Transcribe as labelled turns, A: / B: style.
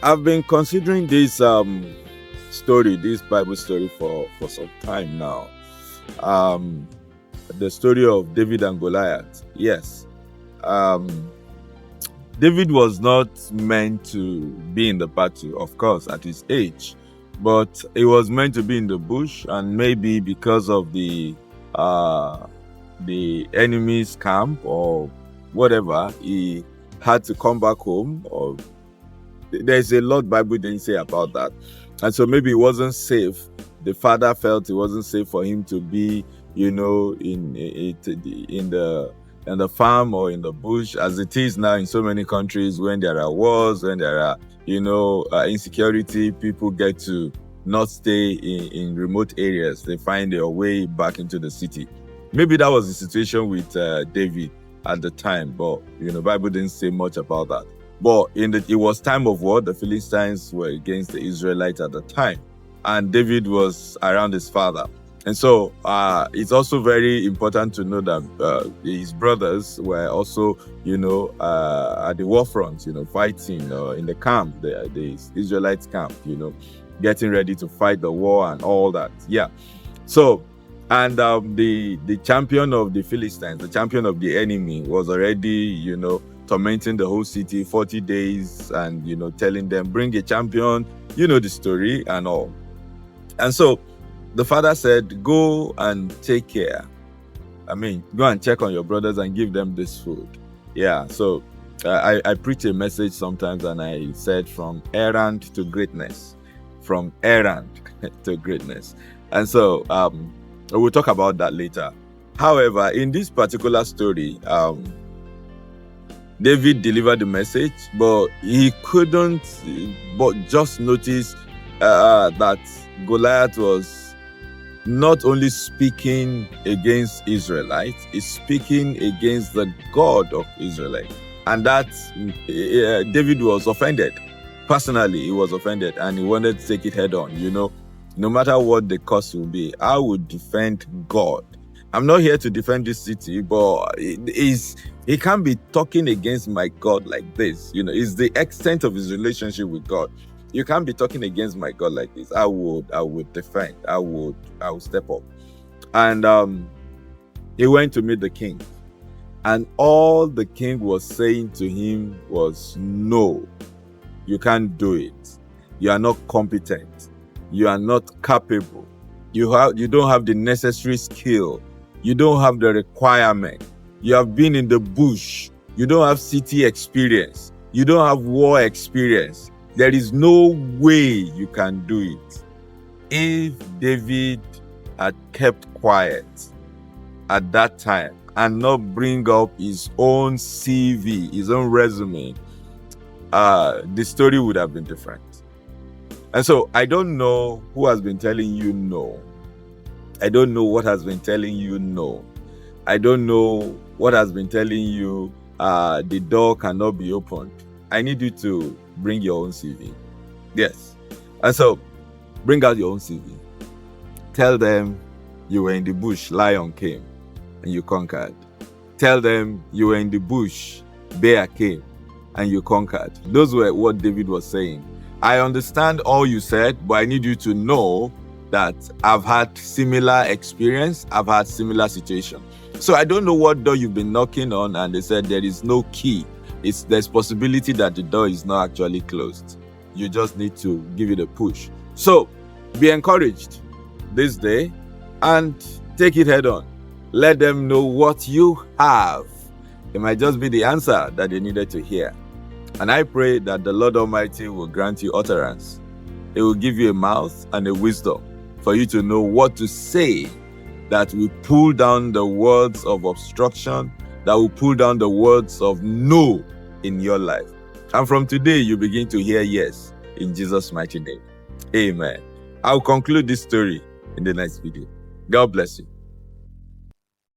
A: I've been considering this story, this Bible story for some time now. Um, the story of David and Goliath. Yes. Um, David was not meant to be in the battle, of course, at his age, but he was meant to be in the bush, and maybe because of the enemy's camp or whatever, he had to come back home. Or there's a lot Bible didn't say about that, and so maybe it wasn't safe. The father felt it wasn't safe for him to be, in the farm or in the bush, as it is now in so many countries. When there are wars, when there are insecurity, people get to not stay in remote areas. They find their way back into the city. Maybe that was the situation with David at the time, but Bible didn't say much about that. But it was time of war. The Philistines were against the Israelites at the time, and David was around his father. And so it's also very important to know that his brothers were also, at the war front, fighting in the camp, the Israelites camp, getting ready to fight the war and all that. Yeah. So, and the champion of the Philistines, the champion of the enemy, was already, tormenting the whole city 40 days and, telling them, bring a champion, the story and all. And so the father said, go and take care. Go and check on your brothers and give them this food. Yeah, so I preach a message sometimes, and I said, from errand to greatness. From errand to greatness. And so we'll talk about that later. However, in this particular story, David delivered the message, but he couldn't but just notice that Goliath was not only speaking against Israelites, he's speaking against the God of Israelites. And that David was offended. Personally, he was offended, and he wanted to take it head on. No matter what the cost will be, I would defend God. I'm not here to defend this city, but he can't be talking against my God like this. It's the extent of his relationship with God. You can't be talking against my God like this. I would defend. I would step up. And he went to meet the king. And all the king was saying to him was, no, you can't do it. You are not competent. You are not capable. You don't have the necessary skill. You don't have the requirement. You have been in the bush. You don't have city experience. You don't have war experience. There is no way you can do it. If David had kept quiet at that time and not bring up his own CV, his own resume, the story would have been different. And so I don't know who has been telling you no. I don't know what has been telling you no. I don't know what has been telling you the door cannot be opened. I need you to bring your own CV. Yes. And so bring out your own CV. Tell them you were in the bush, lion came and you conquered. Tell them you were in the bush, bear came and you conquered. Those were what David was saying. I understand all you said, but I need you to know that I've had similar experience. I've had similar situation. So I don't know what door you've been knocking on, and they said there is no key. There's possibility that the door is not actually closed. You just need to give it a push. So be encouraged this day and take it head on. Let them know what you have. It might just be the answer that they needed to hear. And I pray that the Lord Almighty will grant you utterance. It will give you a mouth and a wisdom for you to know what to say that will pull down the words of obstruction, that will pull down the words of no in your life. And from today, you begin to hear yes in Jesus' mighty name. Amen. I'll conclude this story in the next video. God bless you.